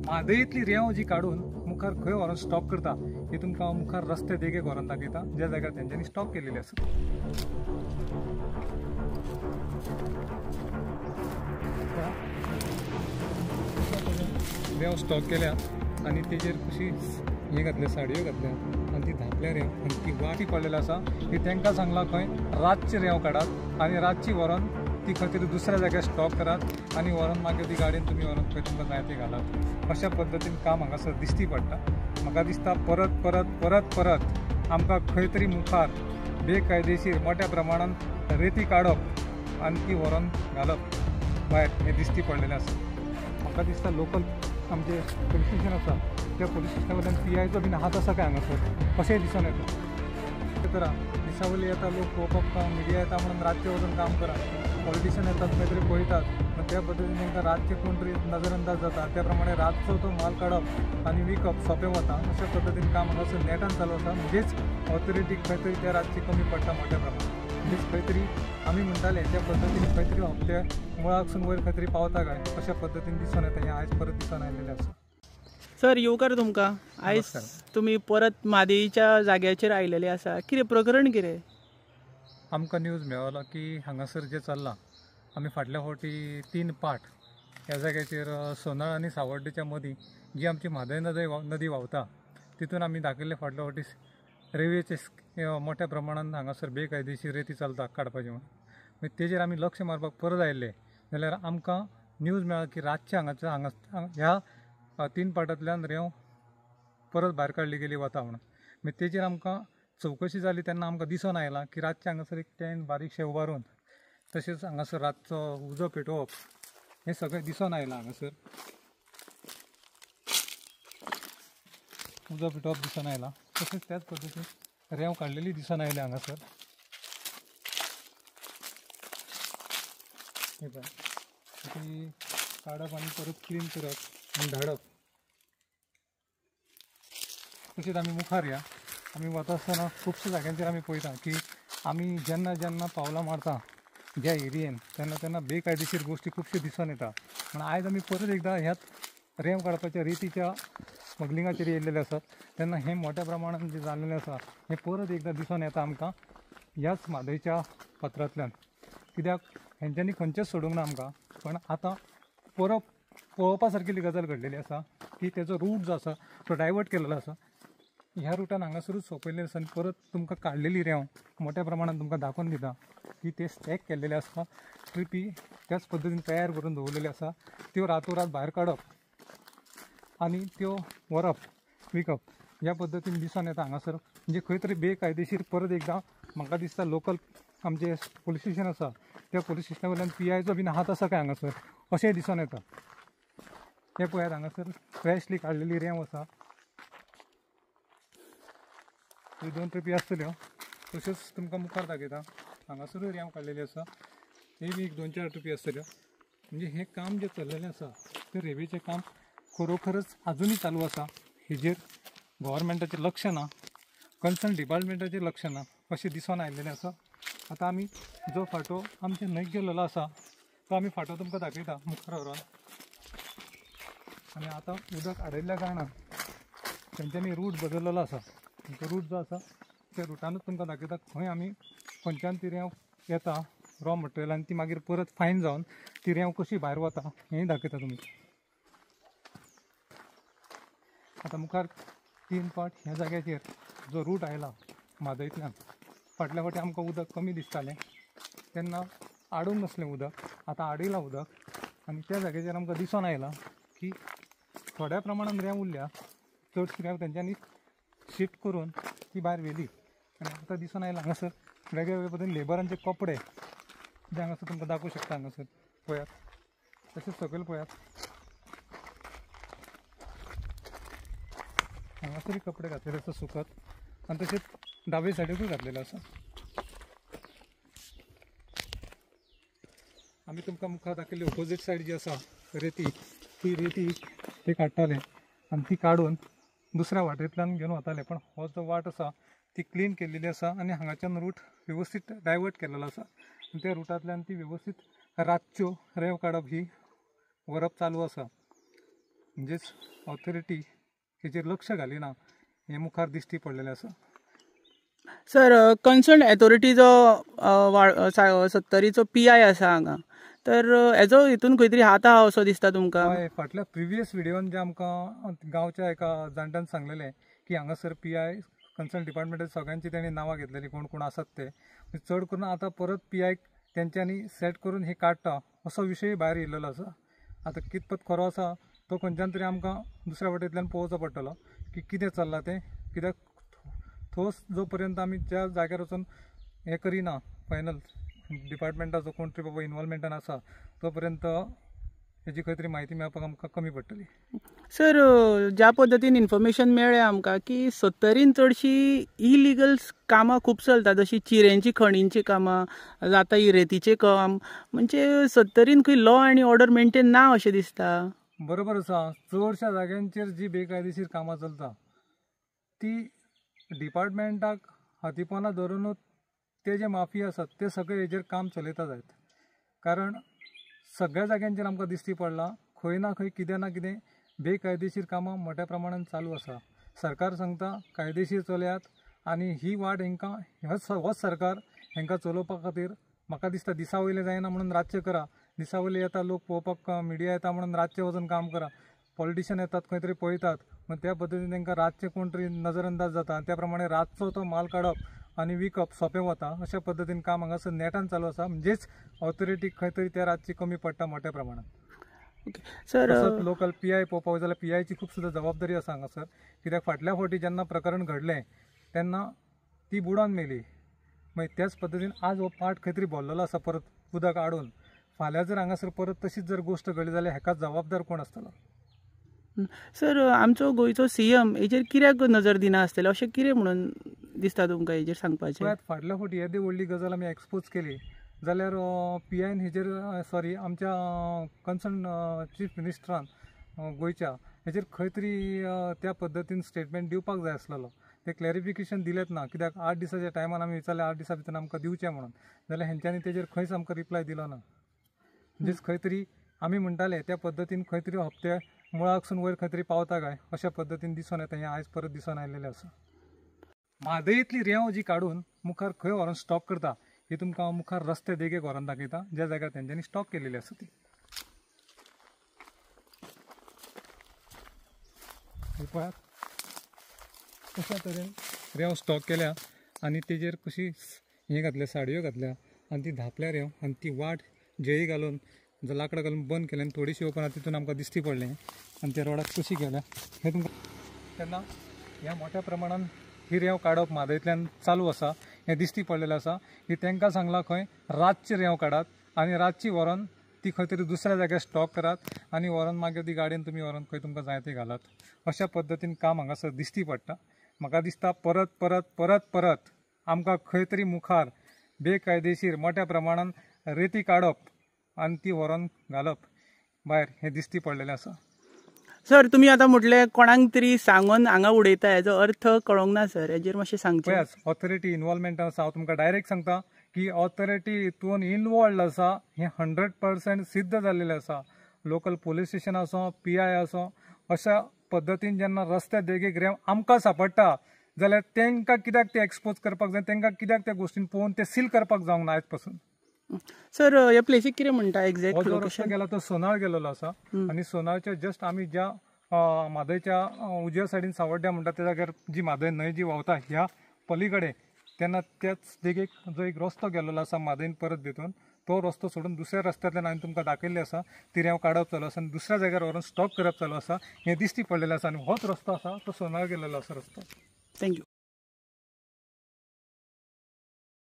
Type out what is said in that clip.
म्हादईतली रेंव जी काढून मुखार खंय व्हरून स्टॉप करता ही तुमकां मुखार रस्ते देगेक व्हरून दाखयता ज्या जाग्यार तेंच्यांनी स्टॉप केलेले आसा। रेंव स्टॉप केल्या आनी तेजेर कशी हे घातल्या साडयो घातल्या आनी ती धापल्या रेंव आनी ती वाटी पडलेली आसा ती तांकां सांगला खंय रातची रेंव काडात आनी रातची व्हरून ती खंय तरी दुसऱ्या जाग्यार स्टॉप करात आनी व्हरून मागीर ती गाडयेन तुमी व्हरून खंय तुमकां जाय ती घालात। अशा पद्दतीन काम हांगासर दिसती पडटा। म्हाका दिसता परत परत परत परत आमकां खंय तरी मुखार बेकायदेशीर मोठ्या प्रमाणात रेती काडप आनी ती व्हरून घालप भायर हें दिसती पडलेलें आसा। म्हाका दिसता लोकल आमचे पुलीस स्टेशन आसा त्या पुलीस स्टेशना वयल्यान PIचो बीन हात आसा काय हांगासर अशेंय दिसून येता। ते करा दिसावली येता लोक पळोवपाक मिडिया येता म्हणून रातचे वचून काम करात, पॉलिटिशियन येतात खंय तरी पळयतात त्या पद्दतीन तांकां रातचे कोण तरी नजरअंदाज जाता त्या प्रमाणे रातचो तो माल काडप आनी विकप सोंपें वता। अशा पद्दतीन काम हांगासर नेटान चालू आसा। म्हणजेच ऑथॉरिटीक खंय तरी त्या रातची कमी पडटा मोठ्या प्रमाणात। म्हणजेच खंय तरी आमी म्हणटाले त्या पद्दतीन खंय तरी हप्ते मुळाकसून वयर खंय तरी पावता काय अशा पद्दतीन दिसून येता। हें आयज परत दिसून आयिल्लें आसा। सर येवकार तुमकां आयज तुमी परत म्हादईच्या जाग्याचेर आयिल्ले आसा, कितें प्रकरण कितें? आमकां न्यूज मेळलो की हांगासर जें चल्लां आमी फाटल्या फावटी 3 पाट ह्या जाग्याचेर सोनाळ आनी सावर्डेच्या मदीं जी आमची म्हादय नदी व्हांवता तितून आमी दाखयल्ले फाटल्या फावटी रेल्वेचे मोठ्या प्रमाणांत हांगासर बेकायदेशीर रेती चलता काडपाचें म्हणून तेजेर आमी लक्ष मारपाक परत आयिल्ले जाल्यार आमकां न्यूज मेळ्ळा की रातच्या ह्या 3 पाटांतल्यान रेंव परत भायर काडली गेली वता म्हणून तेजेर आमकां चवकशी जाली तेन्ना आमकां दिसून आयलां की रातचे हांगासर एक टेंट बारीकशें उबारून तशेंच हांगासर रातचो उजो पेटोवप हें सगळें दिसून आयलां। हांगासर उजो पेटोवप दिसून आयलां तशेंच त्याच पद्दतीन रेंव काडलेली दिसून आयल्या हांगासर। हे पळय ती काडप आनी परत क्लीन करप आनी धाडप। तशेंच आमी मुखार या आमी वता आसतना खुबश्या जाग्यांचेर आमी पळयता की आमी जेन्ना जेन्ना पावलां मारता ज्या एरियेन तेन्ना तेन्ना बेकायदेशीर गोश्टी खुबश्यो दिसून येता। पूण आयज आमी परत एकदां ह्याच रेंव काडपाच्या रेतीच्या स्मगलिंगाचेर येयल्लेले आसात तेन्ना हें मोठ्या प्रमाणांत जें जाल्लेलें आसा हें परत एकदां दिसून येता आमकां ह्याच म्हादयच्या फातरांतल्यान। कित्याक हेंच्यांनी खंयचेंच सोडूंक ना आमकां, पण आतां परत पळोवपा सारकेली गजाल घडलेली आसा की तेजो रूट जो आसा तो डायवर्ट केलेलो आसा। ह्या रुटान हांगासरूच सोंपयल्लें आसा आनी परत तुमकां काडलेली रेंव मोठ्या प्रमाणांत तुमकां दाखोवन दिता की ते स्टॅक केल्लेले आसा, ट्रिपी त्याच पद्दतीन तयार करून दवरलेले आसा, त्यो रातोरात भायर काडप आनी त्यो व्हरप विकप ह्या पद्दतीन दिसून येता हांगासर। म्हणजे खंय तरी बेकायदेशीर परत एकदां म्हाका दिसता लोकल आमचे पुलीस स्टेशन आसा त्या पुलीस स्टेशना वयल्यान PIचो बीन हात आसा काय हांगासर अशेंय दिसून येता। हे पळयात हांगासर फ्रेशली काडलेली रेंव आसा, ह्यो 2 ट्रिपी आसतल्यो। तश्योच तुमकां मुखार दाखयता हांगासरूय रेंव काडलेली आसा, हे बी एक 2-4 ट्रिपी आसतल्यो। म्हणजे हें काम जें चल्लेलें आसा तें रेल्वेचें काम खरोखरच आजुनूय चालू आसा। हेजेर गव्हर्मेंटाचें लक्ष ना, कन्सर्न डिपार्टमेंटाचें लक्ष ना अशें दिसून आयिल्लें आसा। आतां आमी जो फाटो आमचे न्हंयक गेल्लो आसा तो आमी फाटो तुमकां दाखयता मुखार व्हरून। आनी आतां उदक आडयल्ल्या कारणान तेंच्यांनी रूट बदललेलो आसा। तो रूट जो आसा त्या रुटानूच तुमकां दाखयता खंय आमी खंयच्यान ती रेंव येता रॉ मटेरियल आनी ती मागीर परत फायन जावन ती रेंव कशी भायर वता हेंय दाखयता तुमकां। आतां मुखार 3 पाट ह्या जाग्याचेर जो रूट आयला म्हादईतल्यान फाटल्या फावटी आमकां उदक कमी दिसतालें तेन्ना आडूंक नासलें उदक, आतां आडयलां उदक आनी त्या जाग्याचेर आमकां दिसून आयलां की थोड्या प्रमाणान रेंव उरल्या, चडशी रेंव तेंच्यांनी शिफ्ट करून ती भायर व्हेली। आनी आतां दिसून आयलां हांगासर वेगळे पद्दतीन लेबरांचे कपडे जे हांगासर तुमकां दाखोवं शकता। हांगासर पळयात तशेंच सकयल पळयात हांगासरूय कपडे घातलेले आसा सुकत आनी तशेंच दावे सायडीकूय घातलेले आसा। आमी तुमकां मुखार दाखयल्ली ऑपोजीट सायड जी आसा रेती, ती रेती ते काडटाले आनी ती काडून दुसऱ्या वाटेंतल्यान घेवन वताले, पण हो जो वाट आसा ती क्लीन केल्लेली आसा आनी हांगाच्यान रूट वेवस्थीत डायवर्ट केलेलो आसा आनी त्या रुटांतल्यान ती वेवस्थीत रातच्यो रेंव काडप ही व्हरप चालू आसा। म्हणजेच ऑथॉरिटी हेचेर लक्ष घालिना हे मुखार दिश्टी पडलेलें आसा. सर, कन्सर्न ऑथॉरिटीचो 70रीचो PI आसा हांगा, तर हेजो हितून खंय तरी हात आहा असो दिसता तुमकां? हय, फाटल्या प्रिवियस व्हिडिओन जे आमकां गांवच्या एका जाणट्यान सांगलेलें की हांगासर PI कन्सर्न डिपार्टमेंटाच्या सगळ्यांची तेणी नांवां घेतलेलीं कोण कोण आसात ते. चड करून आतां परत PI तेंच्यांनी सेट करून हे काडटा असो विशय भायर येयल्लो आसा. आतां कितपत खरो आसा तो खंयच्यान तरी आमकां दुसऱ्या वाटेंतल्यान पळोवचो पडटलो की कितें चल्लां तें. कित्याक ठोस जो पर्यंत आमी ज्या जाग्यार वचून हें करिना फायनल डिपार्टमेंटाचो कोण तरी बाबा इनवॉल्वमेंटान आसा तो पर्यंत हेची खंय तरी म्हायती मेळपाक आमकां कमी पडटली. सर, ज्या पद्दतीन इन्फॉर्मेशन मेळ्ळें आमकां की 70रीन चडशीं इलिगल कामां खूब चलता, जशी चिरेंची खणींची कामां जाता, इरेतीचें काम, म्हणजे 70रीन खंय लॉ आनी ऑर्डर मेंटेन ना अशें दिसता. बरोबर आसा. चडशा जाग्यांचेर जी बेकायदेशीर कामां चलता ती डिपार्टमेंटाक हातीपोना धरूनच ते जे माफिया आसात ते सगळे हेजेर काम चलयता जायत. कारण सगळ्या जाग्यांचेर आमकां दिश्टी पडलां खंय ना खंय कितें ना कितें बेकायदेशीर कामां मोठ्या प्रमाणान चालू आसा. सरकार सांगता कायदेशीर चलयात आनी ही वाट हेंकां होच सरकार हेंकां चलोवपा खातीर म्हाका दिसता दिसा वयलें जायना म्हणून रातचें करा. दिसा वयले येता लोक पळोवपाक, मिडिया येता म्हणून रातचें वचून काम करा. पॉलिटिशियन येतात खंय तरी पळयतात, मग त्या पद्दतीन तांकां रातचें कोण तरी नजरअंदाज जाता. त्या प्रमाणे रातचो तो माल काडप आनी विकप सोंपें वता. अशा पद्दतीन काम हांगासर नेटान चालू आसा. म्हणजेच ऑथॉरिटीक खंय तरी त्या रातची कमी पडटा मोठ्या प्रमाणात. सर, लोकल PI पळोवपाक वचत जाल्यार PIची खूब सुद्दां जबाबदारी आसा हांगासर. कित्याक फाटल्या फावटी जेन्ना प्रकरण घडलें तेन्ना ती बुडोवन मेली. मागीर त्याच पद्दतीन आज हो पाट खंय तरी भरलेलो आसा परत उदक आडून. फाल्यां जर हांगासर परत तशीच जर गोश्ट घडली जाल्यार हेका जबाबदार कोण आसतलो? सर, आमचो गोंयचो CM हेजेर कित्याक नजर दिना आसतलो अशें कितें म्हणून दिसता तुमकां हेजेर सांगपाचें? पळयात, फाटल्या फावटी येदी व्हडली गजाल आमी एक्सपोज केली जाल्यार PIन हेजेर आमच्या कन्सर्न चीफ मिनिस्टरान गोंयच्या हेजेर खंय तरी त्या पद्दतीन स्टेटमेंट दिवपाक जाय आसलेलो. ते क्लॅरिफिकेशन दिलेत ना. कित्याक 8 दिसाच्या टायमान आमी विचारलें 8 दिसा भितर आमकां दिवचें म्हणून, जाल्यार हेंच्यांनी तेजेर खंयच आमकां रिप्लाय दिलो ना. म्हणजेच खंय तरी आमी म्हणटाले त्या पद्दतीन खंय तरी हप्ते मुळाकसून वयर खंय तरी पावता काय अशा पद्दतीन दिसून येता. हें आयज परत दिसून आयलेलें आसा. म्हादईतली रेंव जी काडून मुखार खंय व्हरून स्टॉक करता ही तुमकां मुखार रस्ते देगेक व्हरून दाखयता ज्या जाग्यार तेंच्यांनी स्टॉक केलेली आसा ती. पळयात कशा तरेन रेंव स्टॉक केल्या आनी तेजेर कशी हें घातल्या, साडयो घातल्या आनी ती धापल्या रेंव आनी ती वाट जळी घालून लाकडां घालून बंद केलें. थोडीशी ओपन तितून आमकां दिश्टी पडलें आनी त्या रोडाक कशी गेल्या हें तुमकां. तेन्ना ह्या मोठ्या प्रमाणान ही रेंव काडप म्हादईतल्यान चालू आसा हें दिश्टी पडलेलें आसा. ही तांकां सांगलां खंय रातची रेंव काडात आनी रातची व्हरून ती खंय तरी दुसऱ्या जाग्यार स्टॉक करात आनी व्हरून मागीर ती गाडयेन तुमी व्हरून खंय तुमकां जाय ती घालात. अशा पद्दतीन काम हांगासर दिश्टी पडटा. म्हाका दिसता परत परत परत परत आमकां खंय तरी मुखार बेकायदेशीर मोठ्या प्रमाणान रेती काडप आनी ती व्हरून घालप भायर हें दिश्टी पडलेलें आसा. सर, तुमी आतां म्हटलें कोणाक तरी सांगून हांगा उडयता, हेजो अर्थ कळोंक ना सर. हेजेर मातशें सांगचें. पळयात, ऑथॉरिटी इनवॉल्वमेंट आसा. हांव तुमकां डायरेक्ट सांगता की ऑथॉरिटी हितून इनवॉल्ड आसा हें 100% सिद्ध जाल्लेलें आसा. लोकल पुलीस स्टेशन आसूं, PI आसूं, अशा पद्दतीन जेन्ना रस्त्या देगेक रेंव आमकां सांपडटा जाल्यार तांकां कित्याक ते एक्सपोज करपाक जाय, तांकां कित्याक त्या गोश्टीन पळोवन ते सील करपाक जावंक ना आयज पासून. सर, ह्या प्लेसीक कितें म्हणटा एक्झॅक्ट? जो रस्तो गेला तो सोनाळ गेलेलो आसा आनी सोनाळच्या जस्ट आमी ज्या म्हादयच्या उजव्या सायडीन सावड्ड्या म्हणटा त्या जाग्यार जी म्हादय न्हंय जी व्हांवता ह्या पलीकडे तेन्ना त्याच देगेक जो एक रस्तो गेल्लो आसा म्हादयन परत भितून तो रस्तो सोडून दुसऱ्या रस्त्यांतल्यान हांवें तुमकां दाखयल्लें आसा. ती रेंव काडप चालू आसा आनी दुसऱ्या जाग्यार व्हरून स्टॉक करप चालू आसा हें दिश्टी पडलेलें आसा. आनी होच रस्तो आसा तो सोनाळ गेल्लो आसा रस्तो. थँक्यू.